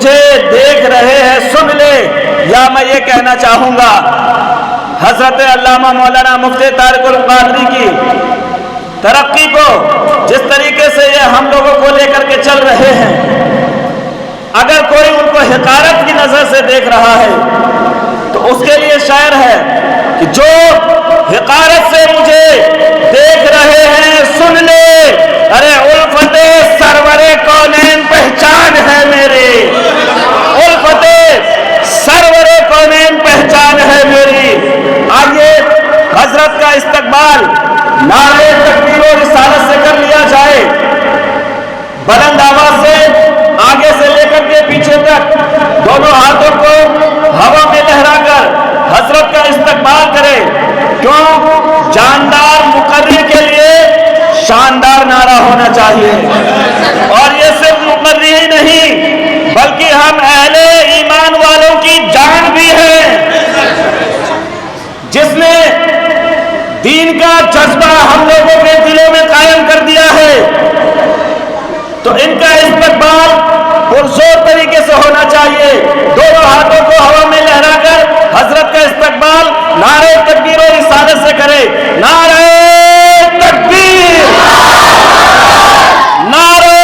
مجھے دیکھ رہے ہیں سن لے، یا میں یہ کہنا چاہوں گا حضرت علامہ مولانا مفتی طارق القادری کی ترقی کو جس طریقے سے یہ ہم لوگوں کو لے کر کے چل رہے ہیں، اگر کوئی ان کو حقارت کی نظر سے دیکھ رہا ہے تو اس کے لیے شاعر ہے کہ جو حقارت سے مجھے دیکھ رہے ہیں سن لے، ارے الفت سرور کونین پہچان ہے میری، الفت سرور کونین پہچان ہے میری۔ آئیے حضرت کا استقبال نعرہ تکبیر و رسالت سے کر لیا جائے، بلند آواز سے آگے سے لے کر کے پیچھے تک دونوں ہاتھوں کو ہوا میں لہرا کر حضرت کا استقبال کرے، کیوں؟ جاندار مقرر کے لیے شاندار نعرہ ہونا چاہیے، اور یہ صرف مقرر ہی نہیں بلکہ ہم اہل ایمان والوں کی جان بھی ہے، جس نے دین کا جذبہ ہم لوگوں کے دلوں میں قائم کر دیا ہے، تو ان کا استقبال پرزور طریقے سے ہونا چاہیے۔ دونوں ہاتھوں کو ہوا میں لہرا کر حضرت کا استقبال نعرہ تکبیر و رسالت سے کرے، نعرہ تکبیر، نعرہ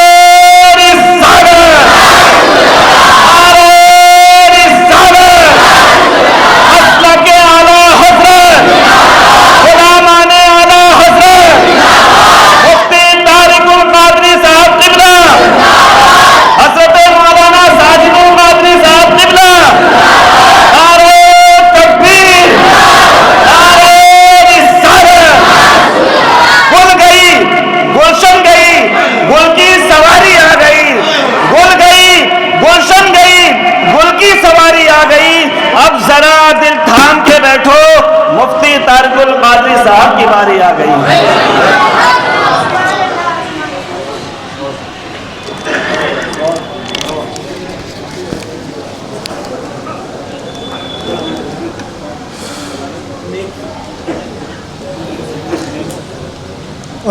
مفتی طارق القادری صاحب کی باری آ گئی ہے۔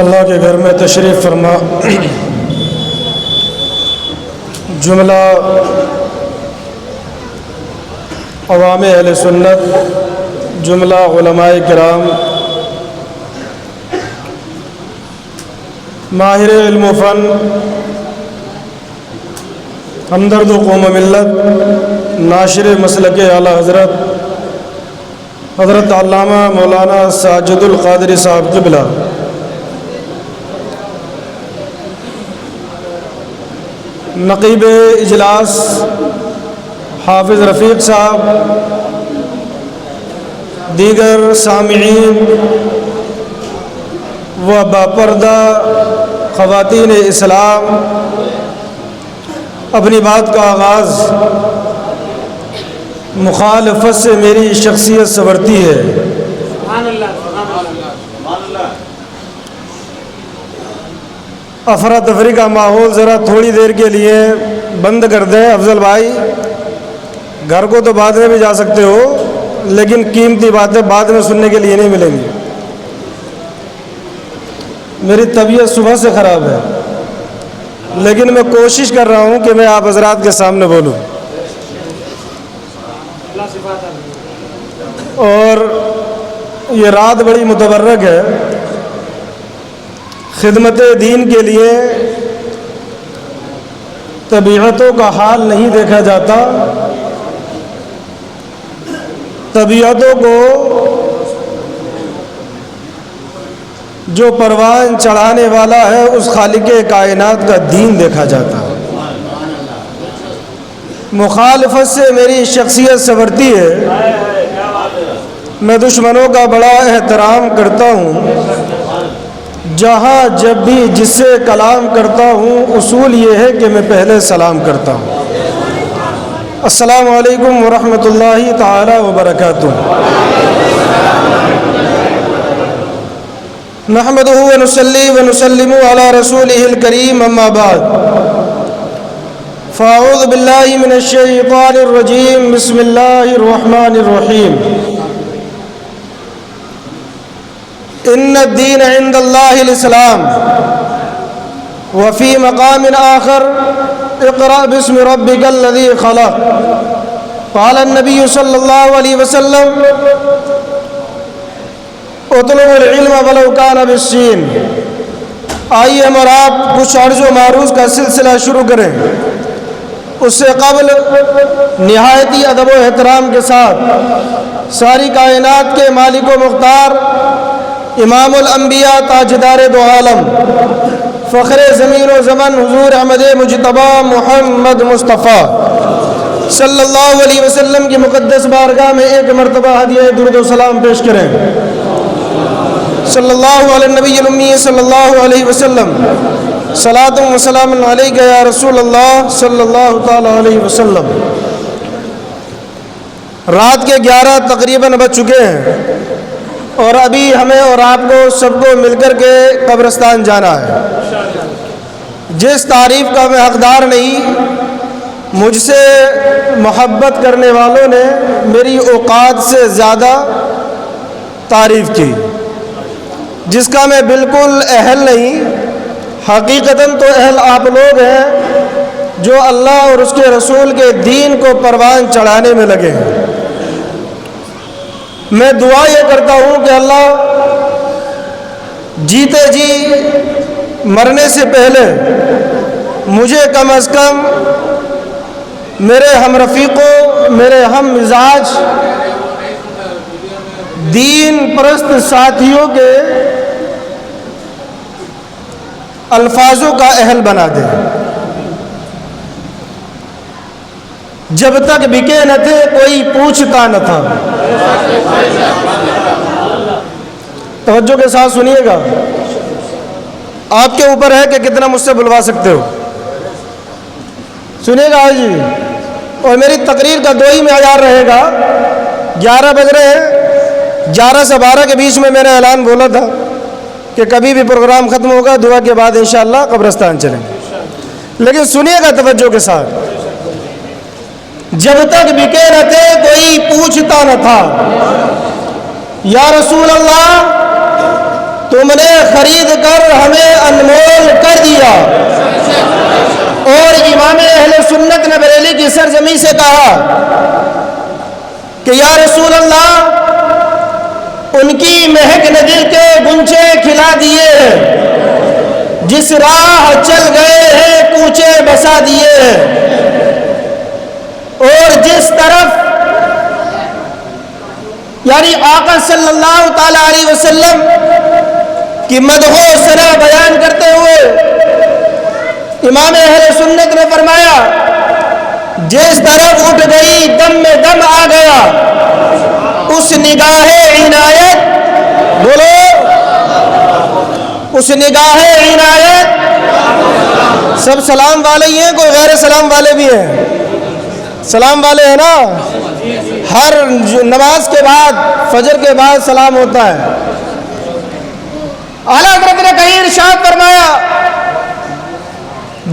اللہ کے گھر میں تشریف فرما، جملہ عوام اہل سنت، جملہ علماء کرام، ماہر علم و فن، ہمدرد و قوم ملت، ناشر مسلک اعلیٰ حضرت حضرت علامہ مولانا ساجد القادری صاحب قبلہ، نقیب اجلاس حافظ رفیق صاحب، دیگر سامعین و باپردہ خواتین اسلام، اپنی بات کا آغاز مخالفت سے میری شخصیت سنورتی ہے۔ افراتفری کا ماحول ذرا تھوڑی دیر کے لیے بند کر دیں افضل بھائی، گھر کو تو بعد میں بھی جا سکتے ہو لیکن قیمتی باتیں بعد میں سننے کے لیے نہیں ملیں گی۔ میری طبیعت صبح سے خراب ہے لیکن میں کوشش کر رہا ہوں کہ میں آپ حضرات کے سامنے بولوں، اور یہ رات بڑی متبرک ہے۔ خدمت دین کے لیے طبیعتوں کا حال نہیں دیکھا جاتا، طبیعتوں کو جو پروان چڑھانے والا ہے اس خالق کائنات کا دین دیکھا جاتا ہے۔ مخالفت سے میری شخصیت سنورتی ہے۔ میں دشمنوں کا بڑا احترام کرتا ہوں، جہاں جب بھی جس سے کلام کرتا ہوں اصول یہ ہے کہ میں پہلے سلام کرتا ہوں۔ السلام علیکم ورحمۃ اللہ تعالی وبرکاتہ۔ نحمدہ ونصلی ونسلم علی رسولہ الکریم، اما بعد، فاعوذ باللہ من الشیطان الرجیم، بسم اللہ الرحمن الرحیم۔ ان الدین عند اللہ الاسلام، وفي مقام آخر اقرأ باسم ربك الذي خلق. قال النبي صلى الله عليه وسلم اطلبوا العلم ولو كان بالسين. آئیے ہم اور آپ کچھ عرض و معروض کا سلسلہ شروع کریں. اس سے قبل نہایتی ادب و احترام کے ساتھ ساری کائنات کے مالک و مختار امام الانبیاء تاجدار دو عالم فخر زمین و زمن حضور احمد مجتبی محمد مصطفیٰ صلی اللہ علیہ وسلم کی مقدس بارگاہ میں ایک مرتبہ ہدیہ درود و سلام پیش کریں. صلی اللہ علیہ نبی الامی صلی اللہ علیہ وسلم. صلاۃ و سلام علیک یا رسول اللہ صلی اللہ تعالی علیہ وسلم. رات کے 11 تقریباً بج چکے ہیں اور ابھی ہمیں اور آپ کو سب کو مل کر کے قبرستان جانا ہے. جس تعریف کا میں حقدار نہیں، مجھ سے محبت کرنے والوں نے میری اوقات سے زیادہ تعریف کی، جس کا میں بالکل اہل نہیں. حقیقتاً تو اہل آپ لوگ ہیں جو اللہ اور اس کے رسول کے دین کو پروان چڑھانے میں لگے ہیں. میں دعا یہ کرتا ہوں کہ اللہ جیتے جی مرنے سے پہلے مجھے کم از کم میرے ہم رفیقوں، میرے ہم مزاج دین پرست ساتھیوں کے الفاظوں کا اہل بنا دے. جب تک بکے نہ تھے کوئی پوچھتا نہ تھا. توجہ کے ساتھ سنیے گا. آپ کے اوپر ہے کہ کتنا مجھ سے بلوا سکتے ہو. سنیے گا جی. اور میری تقریر کا 2 ہی معیار رہے گا. 11 بج رہے ہیں، 11 سے 12 کے بیچ میں میں نے اعلان بولا تھا کہ کبھی بھی پروگرام ختم ہوگا دعا کے بعد انشاءاللہ قبرستان چلیں گے. لیکن سنیے گا توجہ کے ساتھ. جب تک بکے نہ تھے کوئی پوچھتا نہ تھا. یا رسول اللہ تم نے خرید کر ہمیں انمول کر دیا. اور امام اہل سنت نے بریلی کی سرزمین سے کہا کہ یا رسول اللہ ان کی مہک نے دل کے گنچے کھلا دیے ہیں، جس راہ چل گئے ہیں کوچے بسا دیے ہیں. اور جس طرف یعنی آقا صلی اللہ تعالی علیہ وسلم کی مدح و ثنا بیان کرتے ہوئے امام اہل سنت نے فرمایا جس طرف اٹھ گئی دم میں دم آ گیا اس نگاہ عنایت، بولو اس نگاہ عنایت. سب سلام والے ہی ہیں، کوئی غیر سلام والے بھی ہیں؟ سلام والے ہیں نا. ہر نماز کے بعد فجر کے بعد سلام ہوتا ہے. اعلیٰ حضرت نے کہیں ارشاد فرمایا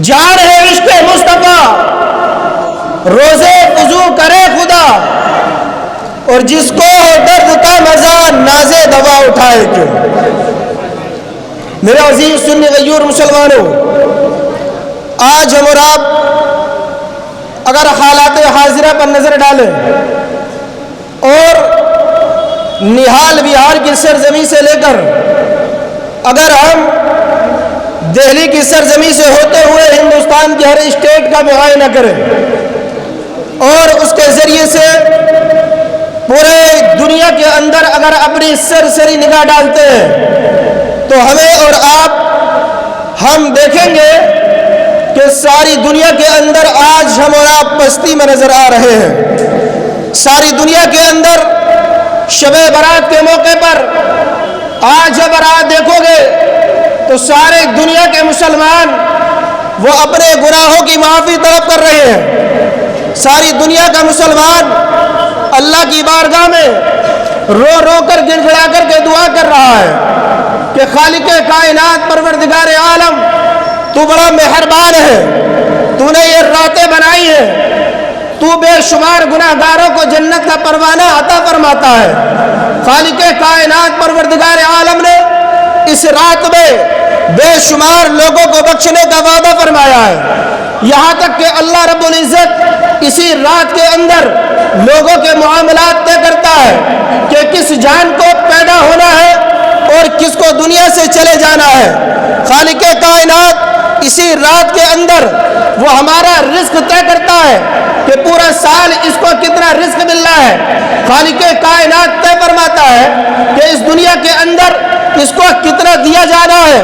جان ہے عشق مصطفیٰ روزے وضو کرے خدا، اور جس کو درد کا مزہ نازے دوا اٹھائے کیوں. میرے عزیز سنی غیور مسلمانوں، آج ہم اور آپ اگر حالات حاضرہ پر نظر ڈالیں اور نہال بہار کی سرزمین سے لے کر اگر ہم دہلی کی سرزمین سے ہوتے ہوئے ہندوستان کے ہر اسٹیٹ کا معائنہ کریں اور اس کے ذریعے سے پورے دنیا کے اندر اگر اپنی سرسری نگاہ ڈالتے ہیں تو ہمیں اور آپ ہم دیکھیں گے کہ ساری دنیا کے اندر آج ہم اور آپ پستی میں نظر آ رہے ہیں. ساری دنیا کے اندر شب برات کے موقع پر آج جب رات دیکھو گے تو سارے دنیا کے مسلمان وہ اپنے گناہوں کی معافی طلب کر رہے ہیں. ساری دنیا کا مسلمان اللہ کی بارگاہ میں رو رو کر گڑ گڑا کر کے دعا کر رہا ہے کہ خالق کائنات پروردگار عالم تو بڑا مہربان ہے، تو نے یہ راتیں بنائی ہیں، تو بے شمار گناہگاروں کو جنت کا پروانہ عطا فرماتا ہے. خالق کائنات پروردگار عالم نے اس رات میں بے شمار لوگوں کو بخشنے کا وعدہ فرمایا ہے، یہاں تک کہ اللہ رب العزت اسی رات کے اندر لوگوں کے معاملات طے کرتا ہے کہ کس جان کو پیدا ہونا ہے اور کس کو دنیا سے چلے جانا ہے۔ خالق کائنات اسی رات کے اندر وہ ہمارا رزق طے کرتا ہے کہ پورا سال اس کو کتنا رزق ملنا ہے۔ خالق کائنات طے فرماتا ہے کہ اس دنیا کے اندر اس کو کتنا دیا جانا ہے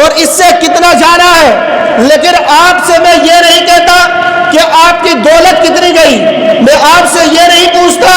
اور اس سے کتنا جانا ہے۔ لیکن آپ سے میں یہ نہیں کہتا کہ آپ کی دولت کتنی گئی، میں آپ سے یہ نہیں پوچھتا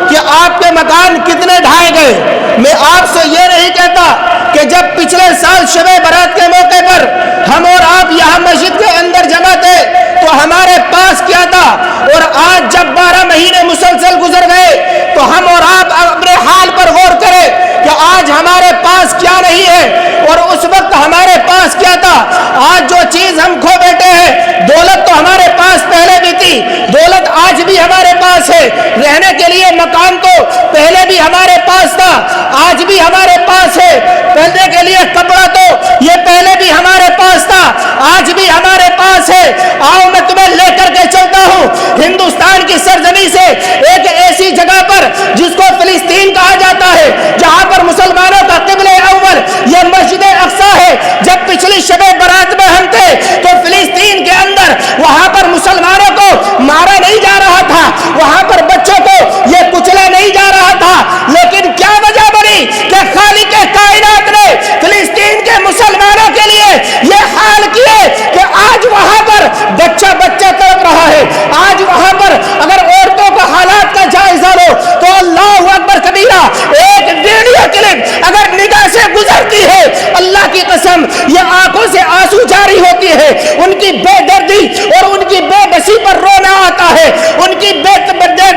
کہ آپ کے مکان کتنے ڈھائے گئے، میں آپ سے یہ نہیں کہتا کہ جب پچھلے سال شب برات کے موقع پر ہم اور آپ یہاں مسجد کے اندر جمع تھے تو ہمارے پاس کیا تھا، اور آج جب 12 مہینے مسلسل گزر گئے تو ہم اور آپ اپنے حال پر غور کریں کہ آج ہمارے پاس کیا نہیں ہے اور اس وقت ہمارے پاس کیا تھا۔ آج جو چیز ہم کھو بیٹھے ہیں، دولت تو ہمارے پاس پہلے بھی تھی، دولت آج بھی ہمارے پاس ہے، رہنے کے لیے مکان تو پہلے بھی ہمارے پاس تھا، آج بھی ہمارے پاس ہے، پہننے کے لیے کپڑا تو یہ پہلے بھی ہمارے پاس تھا، آج بھی ہمارے پاس ہے۔ آؤ میں تمہیں لے کر کے چلتا ہوں ہندوستان کی سرزمین سے ایک ایسی جگہ پر جس کو فلسطین کہا جاتا ہے، جہاں پر مسلمانوں کا قبلہ اول یہ مسجد اقصی ہے۔ جب پچھلی شب برات میں ہم تھے تو فلسطین کے اندر وہاں پر مسلمانوں کو مارا نہیں جا رہا تھا، وہاں پر بچوں کو یہ کچلا نہیں جا رہا تھا، لیکن کیا وجہ بنی کہ خالق کائنات نے فلسطین کے مسلمانوں کے لیے یہ حال کیے کہ آج وہاں پر بچہ بچہ تڑپ رہا ہے۔ آج وہاں پر اگر عورتوں کا حالات کا جائزہ لو تو اللہ اکبر کبیرہ، ایک ویڈیو کلپ اگر نگاہ سے گزرتی ہے اللہ کی قسم یہ آنکھوں سے آنسو جاری ہوتی ہے، ان کی بے دردی اور ان کی بے بسی پر رونا آتا ہے، ان کی بے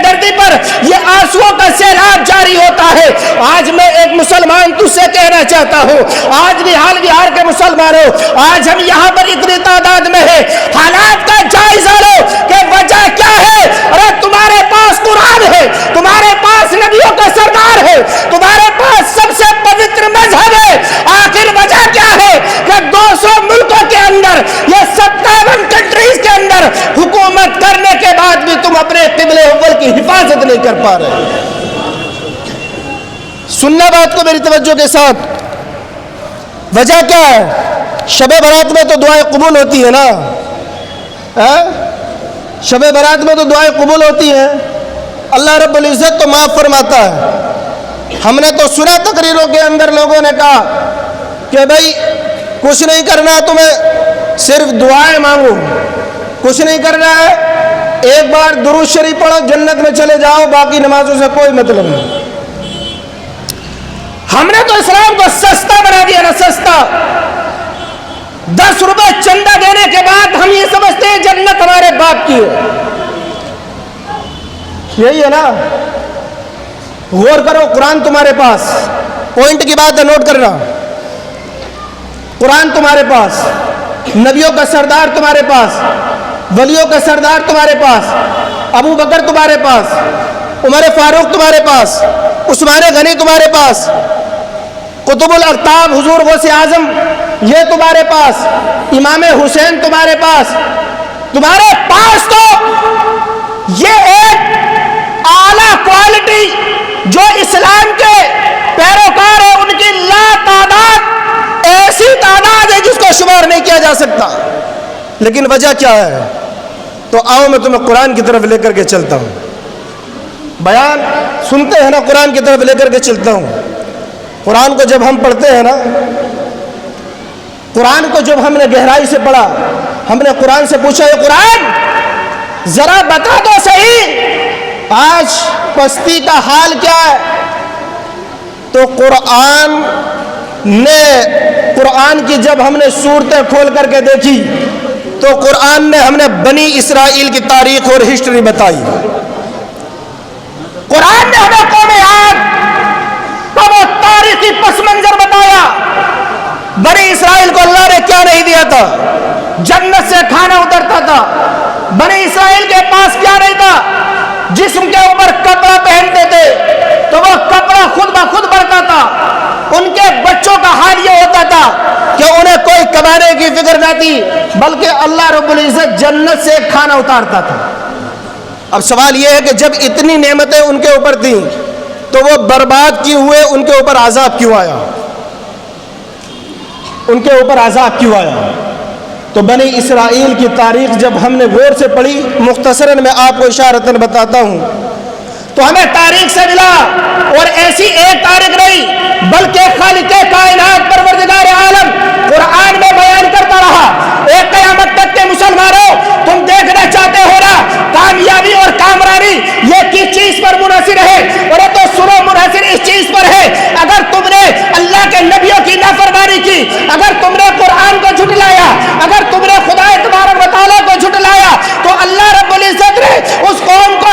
دردی پر یہ آنسوؤں کا سیلاب جاری ہوتا ہے۔ آج میں ایک مسلمان تجھ سے کہنا چاہتا ہوں، آج بہار کے مسلمانوں، آج ہم یہاں پر اتنی تعداد میں ہیں، حالات کا جائزہ لو کہ وجہ کیا ہے۔ ارے تمہارے پاس قرآن ہے، تمہارے پاس نبیوں کا سردار ہے، تمہارے پاس سب سے پوتر مذہب ہے، آخر وجہ کیا ہے کہ 200 ملکوں کے اندر، یہ 57 کنٹریز کے اندر حکومت کرنے کے بعد بھی تم اپنے قبلہ اول کی حفاظت نہیں کر پا رہے۔ سننا بات کو میری توجہ کے ساتھ، وجہ کیا ہے؟ شب برات میں تو دعائیں قبول ہوتی ہے نا، شب برات میں تو دعائیں قبول ہوتی ہیں، اللہ رب العزت تو معاف فرماتا ہے۔ ہم نے تو سنا تقریروں کے اندر لوگوں نے کہا کہ بھائی کچھ نہیں کرنا ہے تمہیں، صرف دعائیں مانگو، کچھ نہیں کرنا ہے، ایک بار درود شریف پڑھو جنت میں چلے جاؤ، باقی نمازوں سے کوئی مطلب نہیں۔ ہم نے تو اسلام کو سستا بنا دیا نا، سستا۔ 10 روپے چندہ دینے کے بعد ہم یہ سمجھتے ہیں جنت ہمارے باپ کی ہے۔ یہی ہے نا، غور کرو، قرآن تمہارے پاس، پوائنٹ کی بات ہے، نوٹ کرنا، قرآن تمہارے پاس، نبیوں کا سردار تمہارے پاس، ولیوں کا سردار تمہارے پاس، ابو بکر تمہارے پاس، عمر فاروق تمہارے پاس، عثمان غنی تمہارے پاس، قطب الاقطاب حضور غوث اعظم یہ تمہارے پاس، امام حسین تمہارے پاس تو یہ ایک اعلیٰ کوالٹی جو اسلام کے پیروکار ہیں ان کی لا تعداد ایسی تعداد ہے جس کو شمار نہیں کیا جا سکتا۔ لیکن وجہ کیا ہے؟ تو آؤ میں تمہیں قرآن کی طرف لے کر کے چلتا ہوں، بیان سنتے ہیں نا، قرآن کی طرف لے کر کے چلتا ہوں۔ قرآن کو جب ہم پڑھتے ہیں نا، قرآن کو جب ہم نے گہرائی سے پڑھا، ہم نے قرآن سے پوچھا، یہ قرآن ذرا بتا دو صحیح آج پستی کا حال کیا ہے؟ تو قرآن کی جب ہم نے صورتیں کھول کر کے دیکھی تو قرآن نے ہم نے بنی اسرائیل کی تاریخ اور ہسٹری بتائی۔ قرآن نے ہمیں قوم عاد کا وہ تاریخی پس منظر بتایا۔ بنی اسرائیل کو اللہ نے کیا نہیں دیا تھا؟ جنت سے کھانا اترتا تھا۔ بنی اسرائیل کے پاس کیا نہیں تھا؟ جسم کے اوپر کپڑا پہنتے تھے تو وہ کپڑا خود بخود بڑھتا تھا۔ ان کے بچوں کا حال یہ ہوتا تھا کہ انہیں کوئی جاتی بلکہ اللہ رب العزت جنت سے کھانا اتارتا تھا۔ اب سوال یہ ہے کہ جب اتنی نعمتیں ان کے اوپر تھیں تو وہ برباد کیوں ہوئے؟ ان کے اوپر عذاب کیوں آیا؟ ان کے اوپر عذاب کیوں آیا؟ تو بنی اسرائیل کی تاریخ جب ہم نے غور سے پڑھی، مختصراً میں آپ کو اشارتاً بتاتا ہوں، تو ہمیں تاریخ سے ملا، اور ایسی ایک تاریخ نہیں بلکہ خالق کائنات پروردگار عالم قرآن میں بیان کرتا رہا۔ ایک قیامت تک کے مسلمانوں، تم دیکھنا چاہتے ہو نا کامیابی اور کامرانی یہ کس چیز پر منحصر ہے؟ اور تو سنو، منحصر اس چیز پر ہے، اگر تم نے اللہ کے نبیوں کی نافرمانی کی، اگر تم نے قرآن کو جھٹلایا، اگر تم نے خدا تبارک و تعالیٰ کو جھٹلایا، تو اللہ رب العزت نے اس قوم کو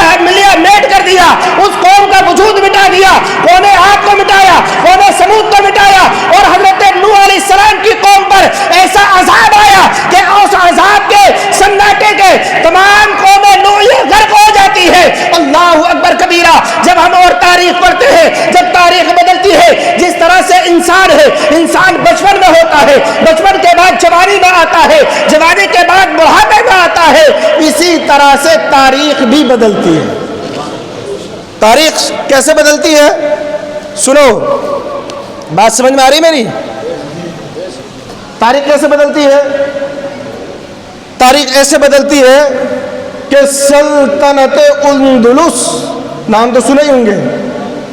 میٹ کر دیا، اس قوم کا وجود مٹا دیا، قوم عاد کو مٹایا، قوم سمود کو مٹایا، اور حضرت نوح علیہ السلام کی قوم پر ایسا عذاب آیا کہ اس عذاب کے سناٹے کے تمام قوم نوح غرق ہو جاتی ہے۔ اللہ اکبر کبیرہ۔ جب ہم اور تاریخ پڑھتے ہیں، جب تاریخ بدلتی ہے، جس طرح سے انسان ہے، انسان بچپن میں ہوتا ہے، بچپن کے بعد جوانی میں آتا ہے، جوانی کے بعد بڑھاپے میں آتا ہے، اسی طرح سے تاریخ بھی بدلتی ہے۔ تاریخ کیسے بدلتی ہے؟ سنو، بات سمجھ میں آ رہی میری؟ تاریخ کیسے بدلتی ہے؟ تاریخ ایسے بدلتی ہے کہ سلطنت اندلس، نام تو سنے ہی ہوں گے،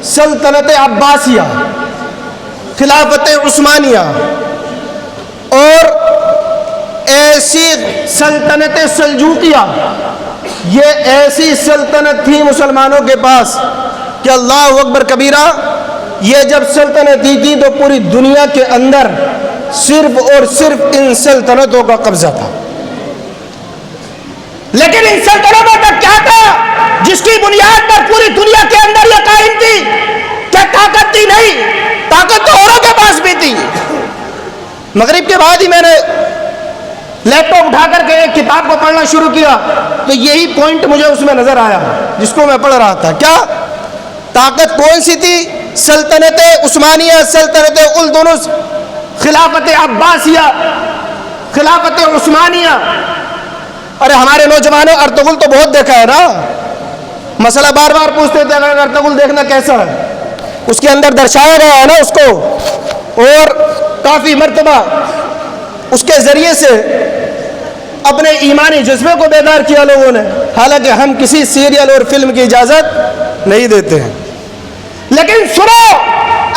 سلطنت عباسیہ، خلافت عثمانیہ، اور ایسی سلطنت سلجوقیہ، یہ ایسی سلطنت تھی مسلمانوں کے پاس کہ اللہ اکبر کبیرہ، یہ جب سلطنت تھی تو پوری دنیا کے اندر صرف اور صرف ان سلطنتوں کا قبضہ تھا۔ لیکن ان سلطنتوں کا کیا تھا جس کی بنیاد پر پوری دنیا کے اندر یہ قائم تھی؟ کیا طاقت تھی؟ نہیں، طاقت تو اوروں کے پاس بھی تھی۔ مغرب کے بعد ہی میں نے لیپ ٹاپ اٹھا کر کے ایک کتاب کو پڑھنا شروع کیا تو یہی پوائنٹ مجھے اس میں نظر آیا جس کو میں پڑھ رہا تھا۔ کیا طاقت کون سی تھی؟ سلطنت عثمانیہ، سلطنت الاندلس، خلافت عباسیہ، خلافت عثمانیہ۔ ارے ہمارے نوجوانوں ارطغرل تو بہت دیکھا ہے نا، مسئلہ بار بار پوچھتے تھے اگر ارطغرل دیکھنا کیسا ہے، اس کے اندر درشایا گیا ہے نا اس کو، اور کافی مرتبہ اس کے ذریعے سے اپنے ایمانی جذبے کو بیدار کیا لوگوں نے، حالانکہ ہم کسی سیریل اور فلم کی اجازت نہیں دیتے ہیں۔ لیکن سنو،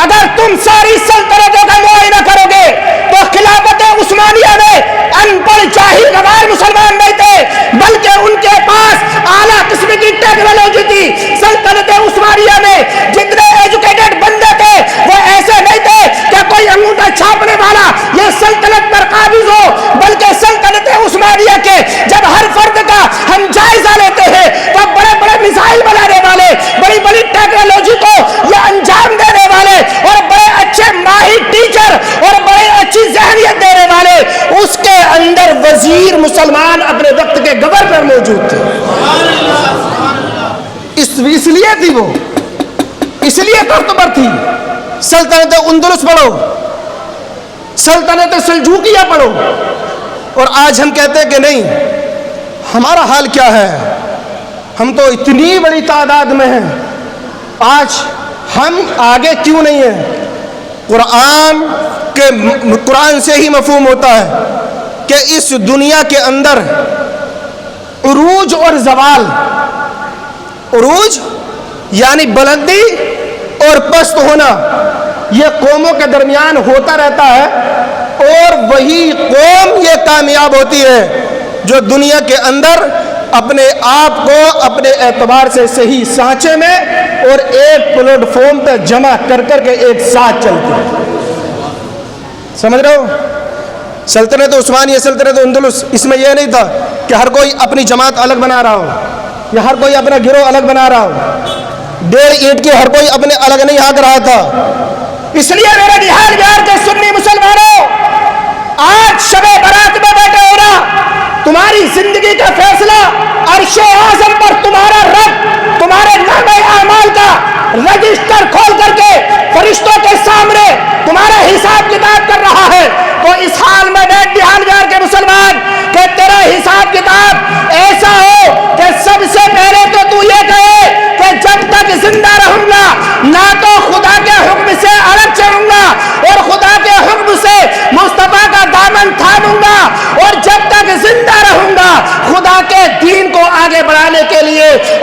اگر تم ساری سلطنتوں کا معائنہ کرو گے تو خلافت عثمانیہ میں ان پڑھ جاہل گوار مسلمان نہیں تھے بلکہ ان کے پاس اعلیٰ قسم کی ٹیکنالوجی تھی۔ سلطنت عثمانیہ میں جتنے ایجوکیٹڈ بندے تھے وہ ایسے نہیں تھے کہ کوئی انگوٹھا چھاپنے والا یہ سلطنت پر قابض ہو، بلکہ سلطنت عثمانیہ کے جب ہر فرد کا ہم جائزہ لیتے ہیں تو بڑے بڑے میزائل بنانے والے، بڑی بڑی ٹیکنالوجی کو یہ انجام دینے والے، اور بڑے اچھے ماہر ٹیچر اور بڑے اچھی ذہنیت دینے والے، اس کے اندر وزیر مسلمان اپنے وقت کے گورنر موجود تھے۔ اس لیے تھی وہ، اس لیے تعتبر تھی۔ سلطنت اندلس پڑھو، سلطنت سلجوقیہ پڑھو، اور آج ہم کہتے ہیں کہ نہیں، ہمارا حال کیا ہے؟ ہم تو اتنی بڑی تعداد میں ہیں، آج ہم آگے کیوں نہیں ہیں؟ قرآن سے ہی مفہوم ہوتا ہے کہ اس دنیا کے اندر عروج اور زوال، عروج یعنی بلندی اور پست ہونا، یہ قوموں کے درمیان ہوتا رہتا ہے، اور وہی قوم یہ کامیاب ہوتی ہے جو دنیا کے اندر اپنے آپ کو اپنے اعتبار سے صحیح سانچے میں اور ایک پلیٹ فارم پہ جمع کر کر کے ایک ساتھ چلتی ہے۔ سمجھ رہے ہو؟ سلطنت عثمانیہ، سلطنت اندلس، اس میں یہ نہیں تھا کہ ہر کوئی اپنی جماعت الگ بنا رہا ہو یا ہر کوئی اپنا گروہ الگ بنا رہا ہو، 1.5 اینٹ کے ہر کوئی اپنے الگ نہیں ہانک رہا تھا۔ اس لیے میرے بہار بہار کے سنی مسلمانوں، آج شب برات میں بیٹھے ہو نا، تمہاری زندگی کا فیصلہ عرش اعظم پر تمہارا رب تمہارے نامہ اعمال کا رجسٹر کھول کر کے فرشتوں کے سامنے تمہارا حساب کتاب کر رہا ہے۔ تو اس حال میں بہار کے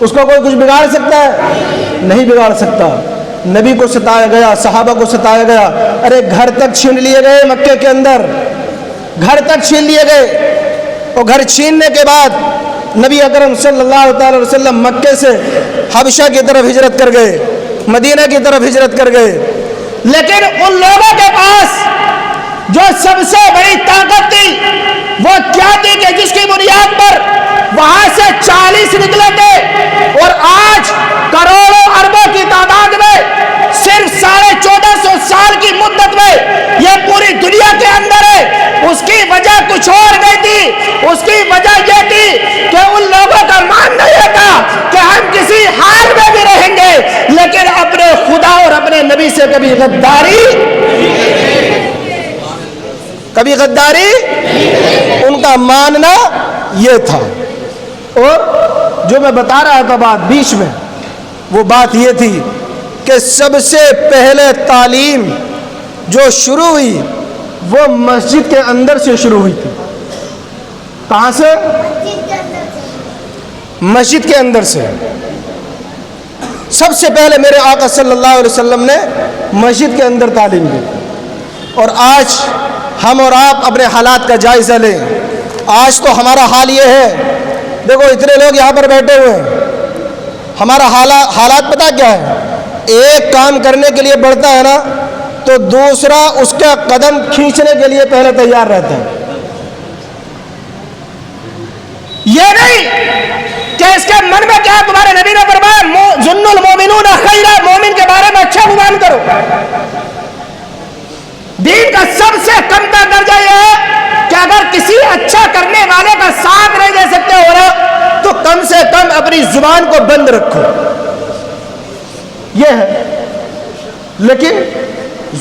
اس کو کوئی کچھ بگاڑ سکتا ہے؟ نہیں بگاڑ سکتا۔ نبی کو ستایا گیا، صحابہ کو ستایا گیا، ارے گھر تک چھین لیے گئے مکے کے اندر، گھر تک چھین لیے گئے۔ اور گھر چھیننے کے بعد نبی اکرم صلی اللہ تعالی وسلم مکے سے حبشہ کی طرف ہجرت کر گئے، مدینہ کی طرف ہجرت کر گئے۔ لیکن ان لوگوں کے پاس جو سب سے بڑی طاقت تھی وہ کیا تھی کہ جس کی بنیاد پر وہاں سے 40 نکلے تھے، اور آج کروڑوں اربوں کی تعداد میں صرف 1450 سال کی مدت میں یہ پوری دنیا کے اندر ہے۔ اس کی وجہ کچھ اور نہیں تھی، اس کی وجہ یہ تھی کہ ان لوگوں کا ماننا یہ تھا کہ ہم کسی حال میں بھی رہیں گے لیکن اپنے خدا اور اپنے نبی سے کبھی غداری ان کا ماننا یہ تھا۔ اور جو میں بتا رہا تھا بات بیچ میں، وہ بات یہ تھی کہ سب سے پہلے تعلیم جو شروع ہوئی وہ مسجد کے اندر سے شروع ہوئی تھی۔ کہاں سے؟ مسجد کے اندر سے۔ سب سے پہلے میرے آقا صلی اللہ علیہ وسلم نے مسجد کے اندر تعلیم دی۔ اور آج ہم اور آپ اپنے حالات کا جائزہ لیں۔ آج تو ہمارا حال یہ ہے، دیکھو اتنے لوگ یہاں پر بیٹھے ہوئے ہیں، ہمارا حالات پتہ کیا ہے؟ ایک کام کرنے کے لیے بڑھتا ہے نا تو دوسرا اس کا قدم کھینچنے کے لیے پہلے تیار رہتا ہے۔ یہ نہیں کہ اس کے من میں کیا، تمہارے نبی نے فرمایا ظن المومنون خیرا، مومن کے بارے میں اچھا گمان کرو۔ دین کا سب سے کم تر درجہ یہ ہے کہ اگر کسی اچھا کرنے والے کا ساتھ نہیں دے سکتے ہو رہا تو کم سے کم اپنی زبان کو بند رکھو، یہ ہے۔ لیکن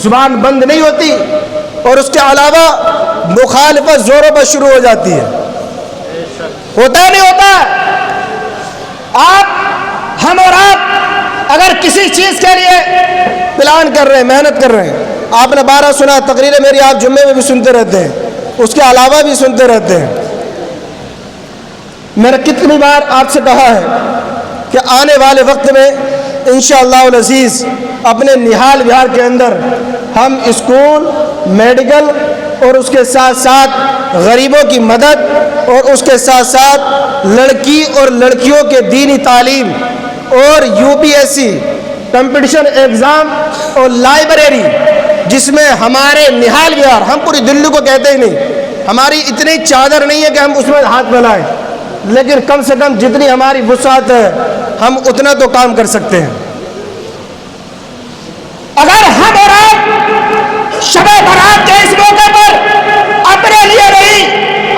زبان بند نہیں ہوتی اور اس کے علاوہ مخالفت زوروں پر شروع ہو جاتی ہے۔ ہوتا نہیں ہوتا؟ ہم اور آپ اگر کسی چیز کے لیے پلان کر رہے ہیں، محنت کر رہے ہیں، آپ نے 12 سنا، تقریریں میری آپ جمعے میں بھی سنتے رہتے ہیں، اس کے علاوہ بھی سنتے رہتے ہیں۔ میں نے کتنی بار آپ سے کہا ہے کہ آنے والے وقت میں انشاءاللہ العزیز اپنے نہال بہار کے اندر ہم اسکول، میڈیکل اور اس کے ساتھ ساتھ غریبوں کی مدد اور اس کے ساتھ ساتھ لڑکی اور لڑکیوں کے دینی تعلیم اور UPSC کمپٹیشن ایگزام اور لائبریری، جس میں ہمارے نہال بہار، ہم پوری دلی کو کہتے ہی نہیں، ہماری اتنی چادر نہیں ہے کہ ہم اس میں ہاتھ پھیلائیں، لیکن کم سے کم جتنی ہماری وسعت ہے ہم اتنا تو کام کر سکتے ہیں۔ اگر ہم اور آپ شب برات کے اس موقع پر اپنے لیے نہیں،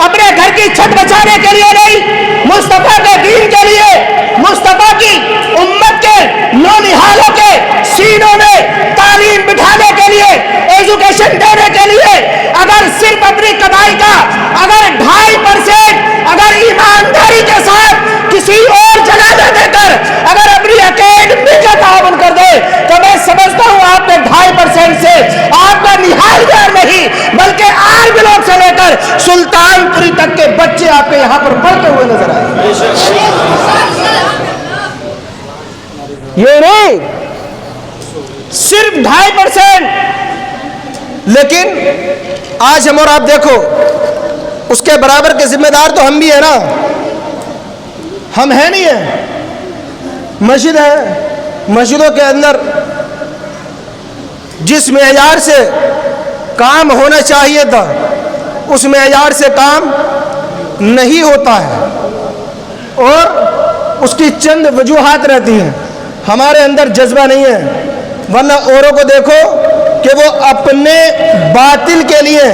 اپنے گھر کی چھت بچانے کے لیے نہیں، مصطفیٰ کے دین کے لیے، مصطفیٰ کی امت کے نونہالوں کے سینوں میں تعلیم بٹھانے کے لیے، ایجوکیشن دینے کے لیے اگر صرف اپنی کمائی کا اگر 2.5% اگر ایمانداری کے ساتھ کسی اور جگہ نہ دے کر اگر اپنی اکیڈمی کا تعاون کر دے تو میں سمجھتا ہوں آپ نے 2.5% سے آپ کا نہال بہار نہیں بلکہ آر بلاک سے لے کر سلطان پوری تک کے بچے آپ کے یہاں پر پڑھتے ہوئے نظر آئے۔ یہ نہیں صرف 2.5%، لیکن آج ہم اور آپ دیکھو اس کے برابر کے ذمہ دار تو ہم بھی ہیں نا، ہم ہیں نہیں ہیں؟ مسجد ہے، مسجدوں کے اندر جس معیار سے کام ہونا چاہیے تھا اس معیار سے کام نہیں ہوتا ہے، اور اس کی چند وجوہات رہتی ہیں۔ ہمارے اندر جذبہ نہیں ہے، ورنہ اوروں کو دیکھو کہ وہ اپنے باطل کے لیے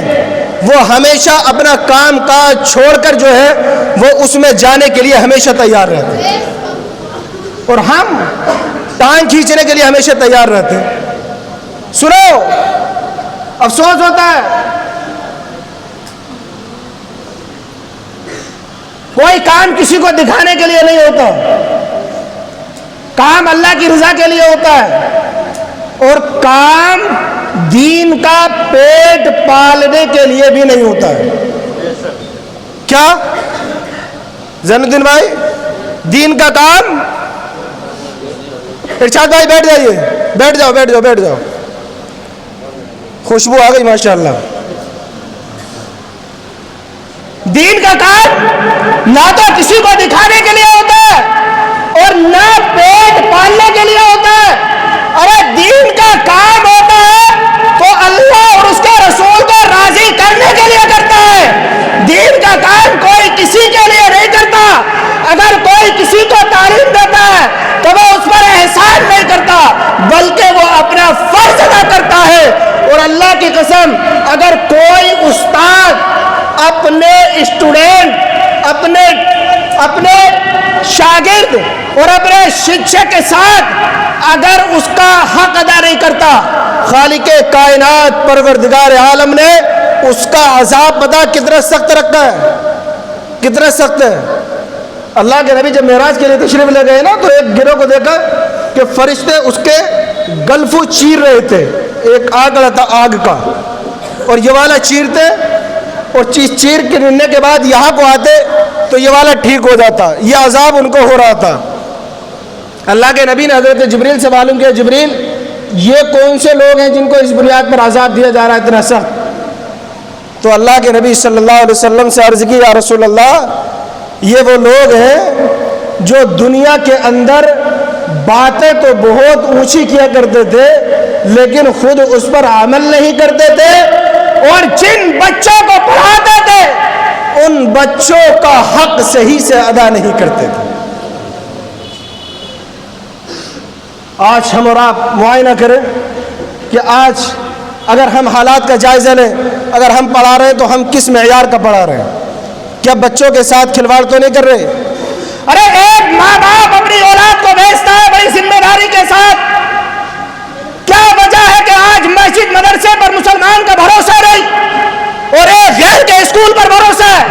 وہ ہمیشہ اپنا کام کاج چھوڑ کر جو ہے وہ اس میں جانے کے لیے ہمیشہ تیار رہتے ہیں، اور ہم ٹانگ کھینچنے کے لیے ہمیشہ تیار رہتے ہیں۔ سنو، افسوس ہوتا ہے کوئی کام کسی کو دکھانے کے لیے نہیں ہوتا، کام اللہ کی رضا کے لیے ہوتا ہے، اور کام دین کا پیٹ پالنے کے لیے بھی نہیں ہوتا ہے۔ کیا زین الدین بھائی؟ دین کا کام ارشاد بھائی بیٹھ جائیے, بیٹھ جاؤ بیٹھ جاؤ بیٹھ جاؤ. خوشبو آ گئی ماشاءاللہ. دین کا کام نہ تو کسی کو دکھانے کے لیے ہوتا ہے اور نہ پیٹ پالنے کے لیے ہوتا ہے. ارے دین کا کام ہوتا ہے تو اللہ اور اس کے رسول کو راضی کرنے کے لیے کرتا ہے. دین کا کام کوئی کسی کے لیے نہیں کرتا. اگر کوئی کسی کو تعلیم دیتا ہے تو وہ اس پر احسان نہیں کرتا بلکہ وہ اپنا فرض ادا کرتا ہے. اور اللہ کی قسم اگر کوئی استاد اپنے اسٹوڈنٹ اپنے شاگرد اور اپنے شکشک کے ساتھ اگر اس کا حق ادا نہیں کرتا, خالق کائنات پروردگار عالم نے اس کا عذاب پتہ کتنا سخت رکھا ہے, کتنا سخت ہے. اللہ کے نبی جب معراج کے لیے تشریف لے گئے نا تو ایک گروہ کو دیکھا کہ فرشتے اس کے گلفو چیر رہے تھے. ایک آگ تھا آگ کا, اور یہ والا چیرتے اور چیر کے گرنے کے بعد یہاں کو آتے تو یہ والا ٹھیک ہو جاتا. یہ عذاب ان کو ہو رہا تھا. اللہ کے نبی نے حضرت جبریل سے معلوم کیا, جبریل یہ کون سے لوگ ہیں جن کو اس بنیاد پر عذاب دیا جا رہا ہے اتنا سخت؟ تو اللہ کے نبی صلی اللہ علیہ وسلم سے عرض کی, یا رسول اللہ یہ وہ لوگ ہیں جو دنیا کے اندر باتیں تو بہت اونچی کیا کرتے تھے لیکن خود اس پر عمل نہیں کرتے تھے, اور جن بچوں کو پڑھاتے تھے ان بچوں کا حق صحیح سے ادا نہیں کرتے تھے. آج ہم اور آپ معائنہ کریں کہ آج اگر ہم حالات کا جائزہ لیں, اگر ہم پڑھا رہے ہیں تو ہم کس معیار کا پڑھا رہے ہیں؟ کیا بچوں کے ساتھ کھلواڑ تو نہیں کر رہے؟ ارے ایک ماں باپ اپنی اولاد کو بھیجتا ہے بڑی ذمہ داری کے ساتھ. کیا وجہ ہے کہ آج مسجد مدرسے پر مسلمان کا بھروسہ نہیں اور ایک غیر کے اسکول پر بھروسہ ہے؟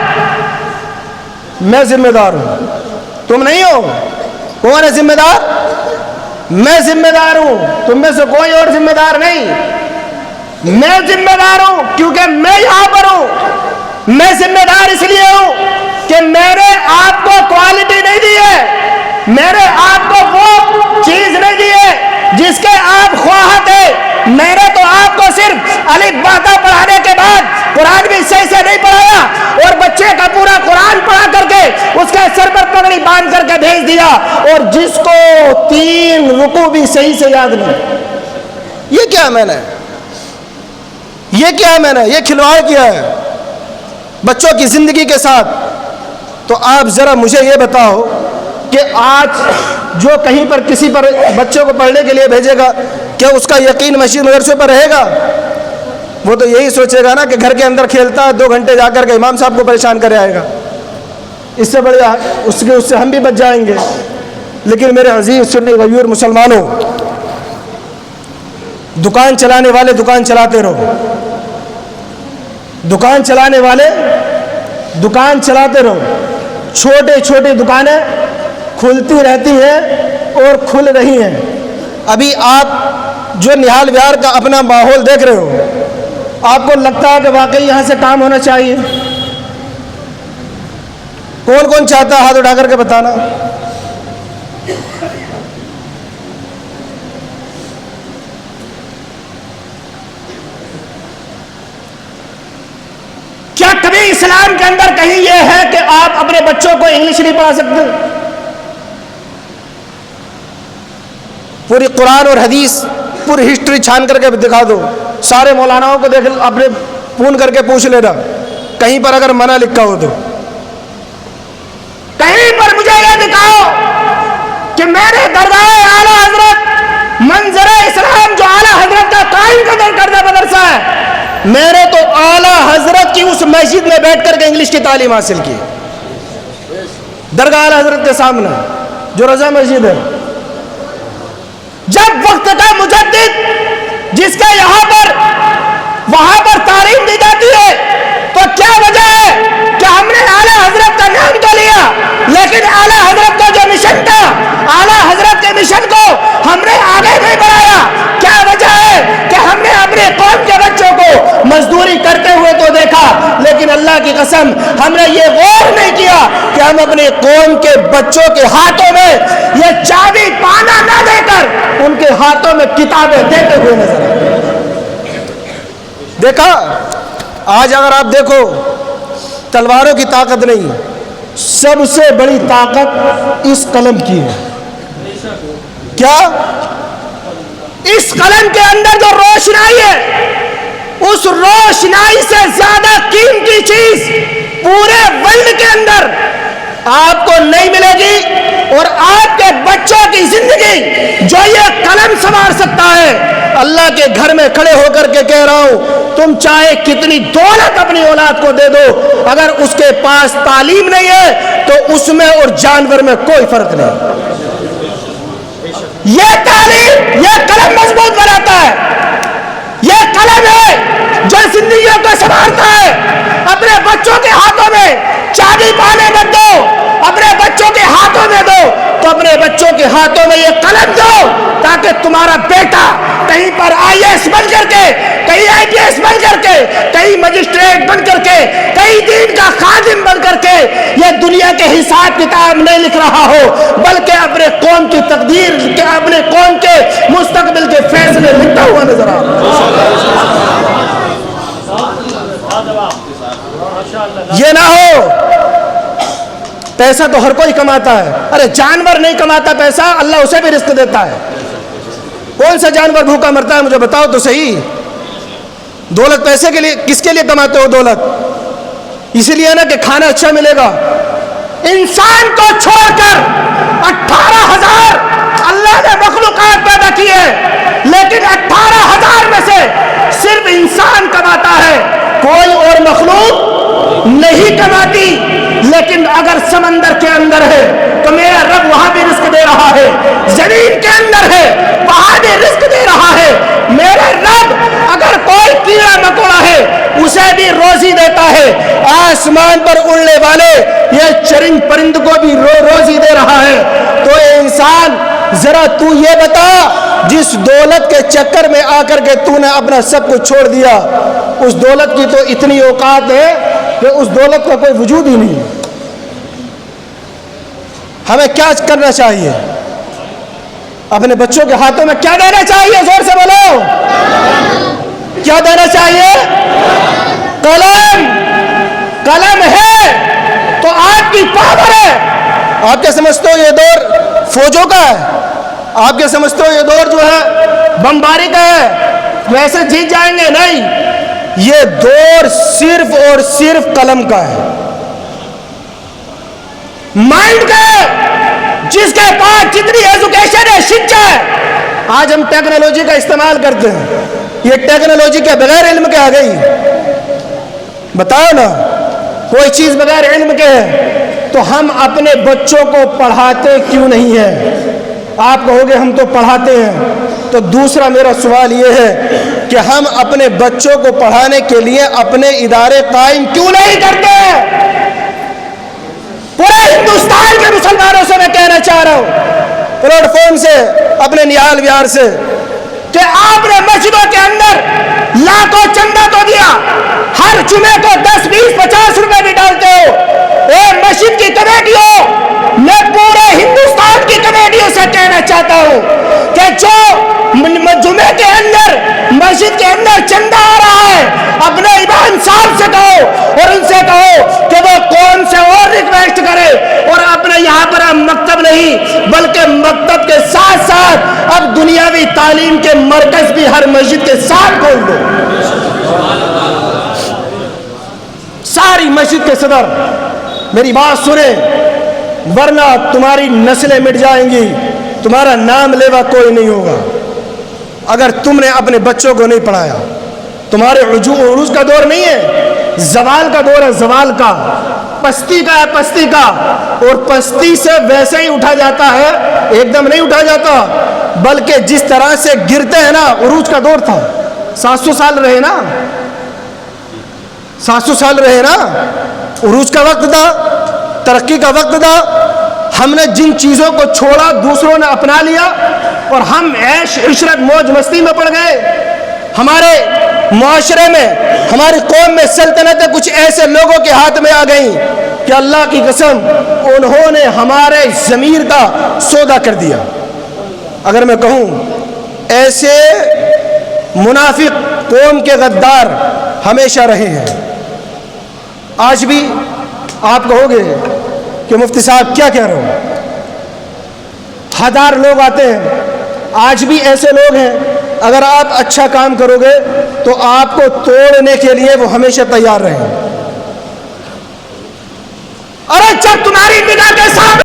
میں ذمہ دار ہوں, تم نہیں ہو. کون ہے ذمہ دار؟ میں ذمہ دار ہوں, تم میں سے کوئی اور ذمہ دار نہیں. میں ذمہ دار ہوں کیونکہ میں یہاں پر ہوں. میں ذمہ دار اس لیے ہوں کہ میرے آپ کو کوالٹی نہیں دی ہے, میرے آپ کو وہ چیز نہیں دی ہے جس کے آپ خواہاں تھے. میں نے تو آپ کو صرف الف با تا پڑھانے کے بعد قرآن بھی صحیح سے نہیں پڑھایا اور بچے کا پورا قرآن پڑھا کر کے اس کے سر پر پگڑی باندھ کر کے بھیج دیا, اور جس کو 3 رکوع بھی صحیح سے یاد نہیں. یہ کیا میں نے, یہ کیا میں نے, یہ کھلواڑ کیا ہے بچوں کی زندگی کے ساتھ. تو آپ ذرا مجھے یہ بتاؤ کہ آج جو کہیں پر کسی پر بچوں کو پڑھنے کے لیے بھیجے گا کیا اس کا یقین مسجد مدرسے پر رہے گا؟ وہ تو یہی سوچے گا نا کہ گھر کے اندر کھیلتا ہے 2 گھنٹے جا کر کے امام صاحب کو پریشان کرے آئے گا. اس سے بڑے اس سے ہم بھی بچ جائیں گے. لیکن میرے عزیز سنی غیور مسلمانوں, دکان چلانے والے دکان چلاتے رہو, دکان چلانے والے دکان چلاتے رہو. چھوٹے چھوٹی دکانیں کھلتی رہتی ہیں اور کھل رہی ہیں. ابھی آپ جو نہال وہار کا اپنا ماحول دیکھ رہے ہو, آپ کو لگتا ہے کہ واقعی یہاں سے کام ہونا چاہیے؟ کون کون چاہتا ہے ہاتھ اٹھا کر کے بتانا. کیا کبھی اسلام کے اندر کہیں یہ ہے کہ آپ اپنے بچوں کو انگلش نہیں پڑھا سکتے؟ پوری قرآن اور حدیث پوری ہسٹری چھان کر کے دکھا دو, سارے مولاناؤں کو دیکھ اپنے فون کر کے پوچھ لینا کہیں پر اگر منع لکھا ہو تو. کہیں پر مجھے یہ دکھاؤ کہ میرے درگاہ اعلیٰ حضرت منظر اسلام جو اعلیٰ حضرت کا قائم کردہ مدرسہ ہے, میں نے تو اعلیٰ حضرت کی اس مسجد میں بیٹھ کر کے انگلش کی تعلیم حاصل کی, درگاہ اعلیٰ حضرت کے سامنے جو رضا مسجد ہے. جب وقت کا مجدد جس کے وہاں پر تعلیم دی جاتی ہے تو کیا وجہ ہے کہ ہم نے اعلیٰ حضرت کا نام تو لیا لیکن اعلیٰ حضرت کا جو مشن تھا, اعلیٰ حضرت کے مشن کو ہم نے آگے نہیں بڑھایا؟ کیا وجہ ہے کہ ہم نے اپنے قوم کے بچوں کو مزدوری کرتے ہوئے تو دیکھا لیکن اللہ خدا کی قسم ہم نے یہ غور نہیں کیا کہ ہم اپنی قوم کے بچوں کے ہاتھوں میں یہ چابی پانا نہ دے کر ان کے ہاتھوں میں کتابیں دیتے ہوئے نظر آئے۔ دیکھا آج اگر آپ دیکھو تلواروں کی طاقت نہیں، سب سے بڑی طاقت اس قلم کی ہے۔ کیا؟ اس قلم کے اندر جو روشنائی ہے، اس روشنائی سے زیادہ قیمتی چیز پورے ورلڈ کے اندر آپ کو نہیں ملے گی، اور آپ کے بچوں کی زندگی جو یہ قلم سنوار سکتا ہے، اللہ کے گھر میں کھڑے ہو کر کے کہہ رہا ہوں، تم چاہے کتنی دولت اپنی اولاد کو دے دو، اگر اس کے پاس تعلیم نہیں ہے تو اس میں اور جانور میں کوئی فرق نہیں۔ یہ تعلیم، یہ قلم مضبوط بناتا ہے، یہ قلم ہے جو زندگیوں کو سنوارتا ہے۔ اپنے بچوں کے ہاتھوں میں چابی پانے مت دو، اپنے بچوں کے ہاتھوں میں دو تو اپنے بچوں کے ہاتھوں میں یہ قلم دو، تاکہ تمہارا بیٹا کہیں پر IAS بن کر کے، کہیں IPS بن کر کے، کہیں مجسٹریٹ بن کر کے، کہیں دین کا خادم بن کر کے یہ دنیا کے حساب کتاب نہیں لکھ رہا ہو، بلکہ اپنے قوم کی تقدیر کے، اپنے قوم کے مستقبل کے فیصلے لکھتا ہوا نظر آ رہا۔ یہ نہ ہو پیسہ تو ہر کوئی کماتا ہے، ارے جانور نہیں کماتا پیسہ، اللہ اسے بھی رزق دیتا ہے۔ کون سا جانور بھوکا مرتا ہے مجھے بتاؤ تو صحیح۔ دولت پیسے کے لیے، کس کے لیے کماتے ہو دولت؟ اسی لیے نا کہ کھانا اچھا ملے گا۔ انسان کو چھوڑ کر 18,000 اللہ نے مخلوقات پیدا کی ہے، لیکن 18,000 میں سے صرف انسان کماتا ہے، کوئی اور مخلوق نہیں کماتی۔ لیکن اگر سمندر کے اندر ہے تو میرا رب وہاں بھی رزق دے رہا ہے، زمین کے اندر ہے وہاں بھی رزق دے رہا ہے۔ میرے رب اگر کوئی کیڑا مکوڑا ہے اسے بھی روزی دیتا ہے، آسمان پر اڑنے والے یہ چرند پرند کو بھی روزی دے رہا ہے۔ تو اے انسان ذرا تو یہ بتا، جس دولت کے چکر میں آ کر کے تو نے اپنا سب کچھ چھوڑ دیا، اس دولت کی تو اتنی اوقات ہے کہ اس دولت کا کوئی وجود ہی نہیں ہے۔ ہمیں کیا کرنا چاہیے؟ اپنے بچوں کے ہاتھوں میں کیا دینا چاہیے؟ زور سے بولو، کیا دینا چاہیے؟ قلم۔ قلم ہے تو آپ کی پاور ہے۔ آپ کیا سمجھتے ہو یہ دور فوجوں کا ہے؟ آپ کیا سمجھتے ہو یہ دور جو ہے بمباری کا ہے؟ ویسے جیت جائیں گے؟ نہیں، یہ دور صرف اور صرف قلم کا ہے، مائنڈ کا ہے۔ جس کے پاس جتنی ایجوکیشن ہے، شکشا ہے، آج ہم ٹیکنالوجی کا استعمال کرتے ہیں، یہ ٹیکنالوجی کے بغیر علم کے آ گئی؟ بتاؤ نا، کوئی چیز بغیر علم کے ہے تو ہم اپنے بچوں کو پڑھاتے کیوں نہیں ہیں؟ آپ کہو گے ہم تو پڑھاتے ہیں، تو دوسرا میرا سوال یہ ہے کہ ہم اپنے بچوں کو پڑھانے کے لیے اپنے ادارے قائم کیوں نہیں کرتے؟ پورے ہندوستان کے مسلمانوں سے میں کہنا چاہ رہا ہوں، پلیٹ فارم سے، اپنے نہال وہار سے، کہ آپ نے مسجدوں کے اندر لاکھوں چندہ تو دیا، ہر جمعے کو 10، 20، 50 روپے بھی ڈالتے ہو۔ اے مسجد کی کمیٹیوں، میں پورے ہندوستان کی کمیٹیوں سے کہنا چاہتا ہوں کہ جو جمعے کے اندر مسجد کے اندر چندہ آ رہا ہے، اپنے امام صاحب سے کہو اور ان سے کہو کہ وہ کون سے اور ریکویسٹ کرے، اور اپنے یہاں پر ہم مکتب نہیں بلکہ مکتب کے ساتھ ساتھ اب دنیاوی تعلیم کے مرکز بھی ہر مسجد کے ساتھ کھول دو۔ ساری مسجد کے صدر میری بات سنیں، ورنہ تمہاری نسلیں مٹ جائیں گی، تمہارا نام لیوا کوئی نہیں ہوگا اگر تم نے اپنے بچوں کو نہیں پڑھایا۔ تمہارے عروج کا دور نہیں ہے، زوال کا دور ہے، زوال کا، پستی کا ہے، پستی کا، اور پستی سے ویسے ہی اٹھا جاتا ہے، ایک دم نہیں اٹھا جاتا، بلکہ جس طرح سے گرتے ہیں نا، عروج کا دور تھا، 700 سال رہے نا، 700 سال رہے نا، عروج کا وقت تھا، ترقی کا وقت تھا۔ ہم نے جن چیزوں کو چھوڑا دوسروں نے اپنا لیا، اور ہم عیش عشرت موج مستی میں پڑ گئے۔ ہمارے معاشرے میں ہماری قوم میں سلطنتیں کچھ ایسے لوگوں کے ہاتھ میں آ گئیں کہ اللہ کی قسم انہوں نے ہمارے ضمیر کا سودا کر دیا. اگر میں کہوں ایسے منافق قوم کے غدار ہمیشہ رہے ہیں. آج بھی آپ کہو گے کہ مفتی صاحب کیا کہہ رہے ہو, ہزار لوگ آتے ہیں, آج بھی ایسے لوگ ہیں اگر آپ اچھا کام کرو گے تو آپ کو توڑنے کے لیے وہ ہمیشہ تیار رہیں. ارے جب تمہاری نگاہ کے سامنے